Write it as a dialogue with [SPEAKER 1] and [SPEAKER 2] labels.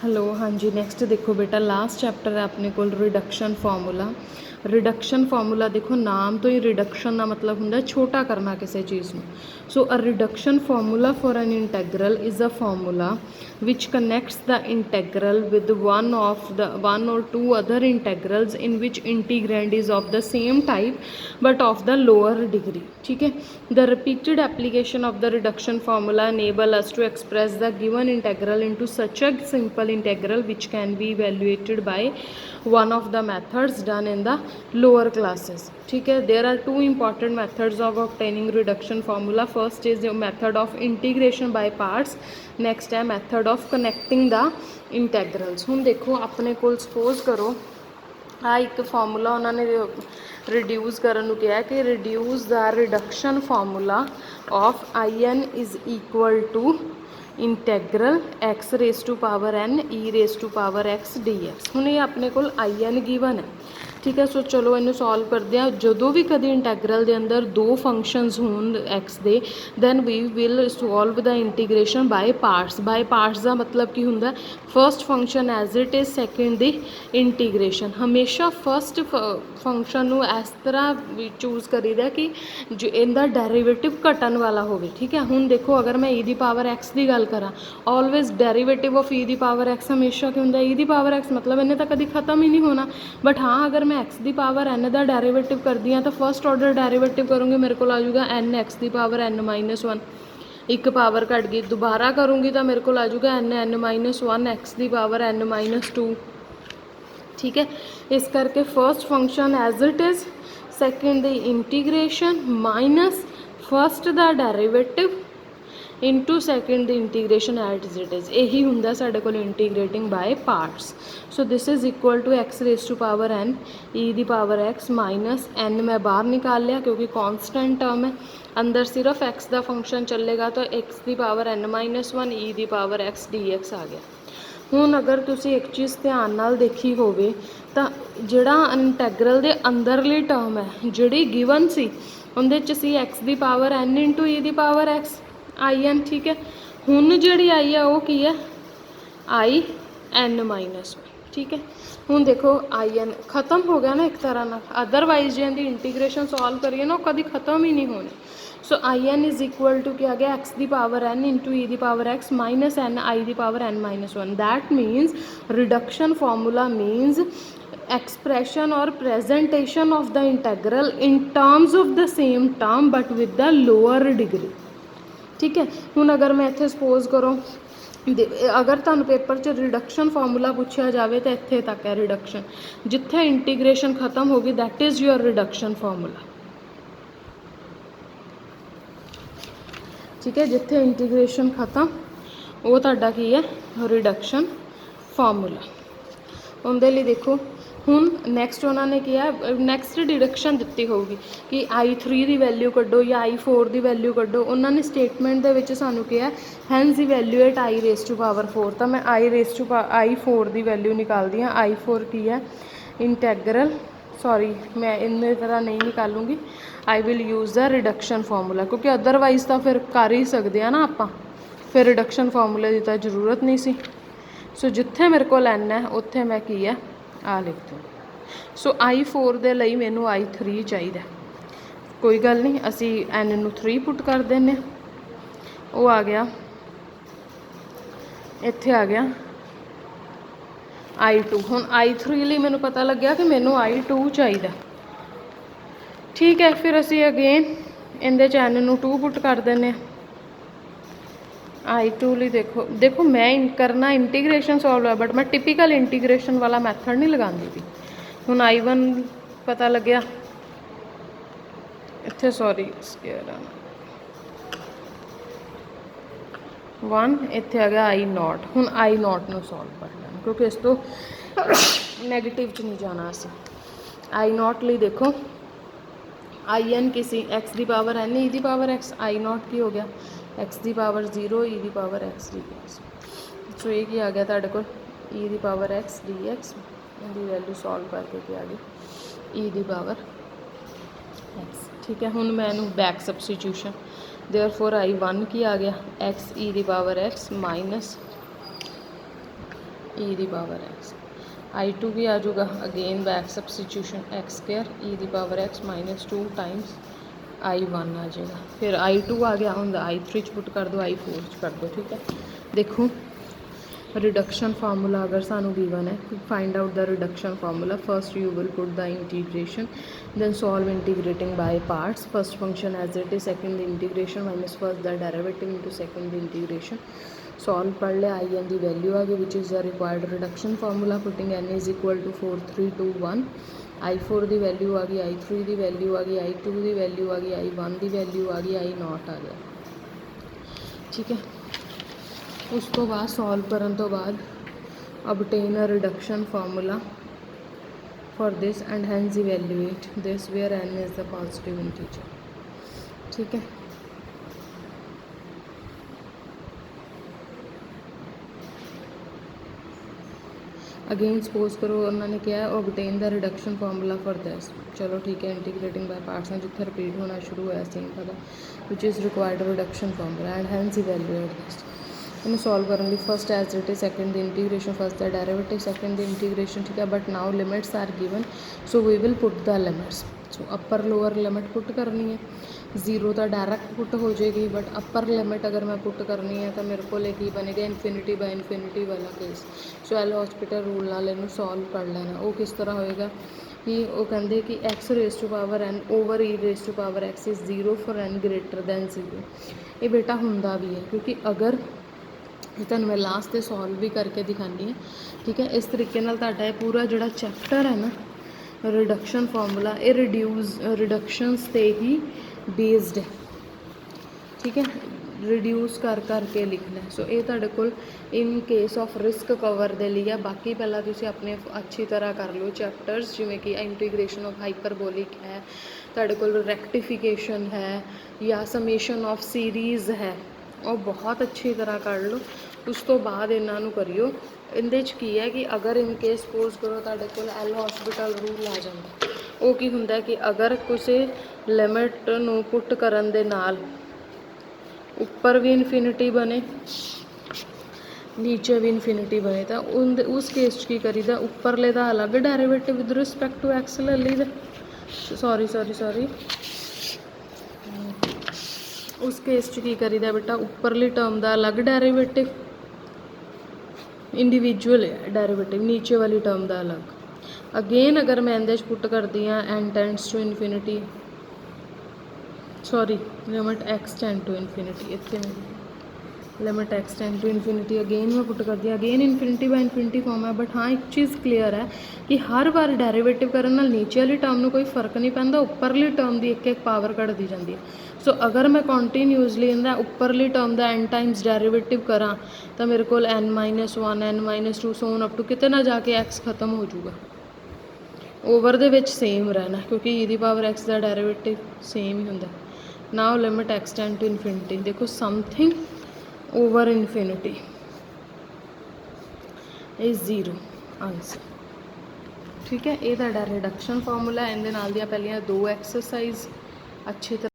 [SPEAKER 1] Hello, हाँ जी। Next देखो बेटा, लास्ट चैप्टर है अपने को रिडक्शन फॉर्मूला। रिडक्शन फॉर्मूला देखो, नाम तो ही रिडक्शन का मतलब होंगे छोटा करना किसी चीज़ में। So a reduction formula for an integral is a formula which connects the integral with one or two other integrals in which integrand is of the same type but of the lower degree. ठीक है। The repeated application of the reduction formula enable us to express the given integral into such a simple integral which can be evaluated by one of the methods done in the lower classes. ठीक है। there are two important methods of obtaining reduction formula. first is the method of integration by parts, next है method of connecting the integrals. ਹੁਣ देखो अपने को suppose करो ਆ ਇੱਕ ਫਾਰਮੂਲਾ ਉਹਨਾਂ ਨੇ ਰਿਡਿਊਸ ਕਰਨ ਨੂੰ ਕਿਹਾ ਕਿ ਰਿਡਿਊਸ ਦਾ reduction formula of I n is equal to integral x raise to power n e raise to power x dx। ਹੁਣ ਇਹ ਆਪਣੇ ਕੋਲ ਆਈ ਐਨ ਗਿਵਨ ਹੈ। ठीक है। सो चलो इन्हू सॉल्व करते हैं। जो भी कभी इंटैग्रल के अंदर दो फंक्शनस होन एक्स दे then we will solve the integration by parts. By parts का मतलब की होंगे first function as it is, second the integration. हमेशा फर्स्ट फंक्शन इस तरह चूज करीदा कि जो इनका डेरीवेटिव घटन वाला हो। ठीक है। हुण देखो अगर मैं ई दी पावर एक्स की गल करा, always derivative of E the power x हमेशा की होंगे ई दी पावर एक्स, मतलब इन्हें तो कभी खत्म ही नहीं होना। बट हाँ अगर मैं एक्स की पावर एन का डेरीवेटिव करती हाँ तो फर्स्ट ऑर्डर डेरीवेटिव करूँगी मेरे को आ जाऊगा एन एक्स की पावर एन माइनस वन, एक पावर घट गई। दोबारा करूँगी तो मेरे को आ जाऊगा एन माइनस वन एक्स की पावर एन माइनस टू। ठीक है। इस करके first function as it is, second the integration minus first the derivative into second the integration as it is. यही होंगे साढ़े को integrating by parts. So this is equal to x raise to power n e the power x minus n मैं बाहर निकाल लिया क्योंकि constant term है। अंदर सिर्फ एक्स का फंक्शन चलेगा तो एक्स की power n minus one e दी पावर एक्स डी एक्स आ गया। ਹੁਣ अगर तुसी एक चीज़ ध्यान नाल देखी होवे तो जिहड़ा इंटैग्रल दे अंदरली टर्म है जिहड़ी गिवन सी उहदे च सी एक्स दी power n into e the power x I n. ठीक है। हुण जिहड़ी आई है वो की है आई एन माइनस वन। ठीक है। हुण देखो आई एन खत्म हो गया ना एक तरह ना, अदरवाइज जे इहदी इंटीग्रेशन सॉल्व करिए ना कभी खत्म ही नहीं होने। So I n is equal to क्या आ गया एक्स दी power n into e the power x minus n I दी power n minus one. That means reduction formula means expression or presentation of the integral in terms of the same term but with the lower degree. ठीक है। हुण अगर मैं इत्थे suppose करो अगर तुहानूं पेपर च रिडक्शन फॉर्मूला पूछा जाए तो इत्थे तक है रिडक्शन, जिथे इंटीग्रेशन खत्म होगी that is your reduction formula. ठीक है। जिथे इंटीग्रेशन खत्म वो तुहाडा की है रिडक्शन फॉर्मूला। उनके लिए देखो हुण नैक्सट उन्होंने किया नैक्सट डिडक्शन दी होगी कि आई थ्री की वैल्यू कड्डो या आई फोर की वैल्यू कड्डो। उन्होंने स्टेटमेंट के सानू किया hence evaluate I raise to power four. तो मैं आई फोर की वैल्यू निकालती हाँ। आई फोर की है इंटैग्रल, सॉरी मैं इन तरह नहीं निकालूंगी, I will use the reduction formula क्योंकि अदरवाइज तो फिर कर ही सकते हैं ना आप, फिर रिडक्शन फॉर्मूले की तो जरूरत नहीं सी। सो जिथे मेरे को एन है उत्थे मैं की है आ लिख दूँ। सो आई फोर के लिए मैनू आई थ्री चाहिए, कोई गल नहीं असी एन नू थ्री पुट कर देने, वो आ गया इत्थे आ गया आई टू। हुण आई थ्री लिए मैनू पता लग्या कि मैनू आई टू चाहिए। ठीक है। फिर असी अगेन इहदे च एन नू टू पुट कर देने आई टू ली। देखो मैं करना इंटीग्रेशन सॉल्व है बट मैं टिपिकल इंटीग्रेशन वाला मैथड नहीं लगाती थी। हुण आई वन पता लग्या इत्थे, सॉरी स्केयर वन इत्थे आ गया आई नॉट। हुण आई नॉट नू सॉल्व कर लेना क्योंकि इस तो नैगेटिव च नहीं जाना असी। आई नॉट ली देखो आई एन किसी एक्स की power n e the power x, I naught की हो गया एक्स की पावर जीरो ई दी power x d x. So ये की आ गया तुहाडे कोल ई दी पावर एक्स डी एक्स, इहदी वैल्यू सॉल्व करके क्या आ गई ई दी पावर एक्स। ठीक है। हुण मैं इहनूं back substitution therefore I one की आ गया एक्स ई दी पावर एक्स माइनस ई दी पावर एक्स। I2 भी आ जाऊगा, again back substitution x square e दी पावर एक्स -2 टाइम्स I1 आ जाएगा। फिर I2 आ गया, हम I3 च पुट कर दो, I4 च कर दो। ठीक है, देखो रिडक्शन फार्मूला अगर सानू गिवन है, find out the reduction formula. First you will put the integration, then solve integrating by parts. First function as it is, second the integration minus first the derivative into second the integration. Solve पढ़ लिया, I n दी value आ गई which is the required reduction formula. Putting n is equal to 4 3 2 1। I4 की value आ गई, I3 की value आ गई, I2 की वैल्यू आ गई, I1 की वैल्यू आ गई, I0 आ गया। ठीक है, उस तो बाद सॉल्व करन तो बाद obtain a reduction formula for this and hence evaluate this where n is the positive integer। ठीक है, अगेन सपोज करो उन्होंने क्या है, obtain the reduction formula for this. चलो ठीक है, इंटीग्रेटिंग बाय पार्ट्स में जिथे रिपीट होना शुरू होया सेम पता, which is required reduction formula and hence evaluate this. इन्हें सॉल्व करने लिए first as it is, second the integration, first the derivative, second the integration. ठीक है, but now limits are given, so we will put the limits. So upper lower limit put करनी है, zero तो direct put हो जाएगी, but upper limit अगर मैं put करनी है तो मेरे को की बनेगा इनफिनिटी बाय इनफिनिटी वाला case. So L hospital rule नाल इनू सॉल्व कर लेना। वो किस तरह होएगा कि वो कहते कि x raise to power n over e raise to power x is zero for n greater than zero. ये बेटा हुंदा भी है, क्योंकि अगर तुहानूं मैं लास्ट ते सॉल्व भी करके दिखानी है। ठीक है, इस तरीके नाल तुहाडा ये पूरा जिहड़ा चैप्टर है ना रिडक्शन फार्मूला, ये रिडक्शनस ते ही बेस्ड है। ठीक है, रिड्यूस कर करके लिखना है। सो ये तुहाडे कोल in case of risk cover दे लिए। बाकी पहला तुसीं अपने अच्छी तरह कर लो चैप्टर्स, जिवें कि इंटीग्रेशन ऑफ हाइपरबोलिक है, तुहाडे कोल रेक्टिफिकेशन है या समेशन ऑफ सीरीज़ है, और बहुत अच्छी तरह कर लो। उस तो बाद इन्हों करियो। इहदे च की है कि अगर इन केस सपोज करो तुहाडे कोल एल हॉस्पिटल रूल आ जाता, वो की हुंदा कि अगर किसी लिमिट नूं पुट करन दे नाल ऊपर भी इनफिनिटी बने नीचे भी इनफिनिटी बने, तो उस केस च की करीदा, उपरले दा अलग derivative with respect to x ले लीदा। सॉरी उस केस च की करीदा बेटा, उपरली टर्म का अलग डेरिवेटिव इंडिविजुअल डेरिवेटिव, नीचे वाली टर्म का अलग। अगेन अगर मैं इहदे च पुट करती हाँ n tends to infinity, sorry limit x tend to infinity, इतने में limit x tend to infinity again मैं पुट करती हूँ, again infinity by infinity form है। बट हाँ एक चीज़ क्लीयर है कि हर बार डेरिवेटिव करने नाल नीचे वाली टर्म में कोई फर्क नहीं पैंदा, उपरली टर्म की एक एक पावर घटती जाती है। सो अगर मैं कॉन्टीन्यूसली इनका उपरली टर्म का एन टाइम्स डेरिवेटिव करा तो मेरे को n-1 n-2 so on up to कितने ना जाके एक्स खत्म हो जाऊगा, ओवर दे विच सेम रहना, क्योंकि ई दी पावर एक्स का डेरिवेटिव सेम ही होंदा। Now limit x tend to infinity, देखो something over infinity is zero answer. ठीक है, ये तुहाडा रिडक्शन फार्मूला। इहदे नाल दियां पहलियां दो एक्सरसाइज अच्छी तरह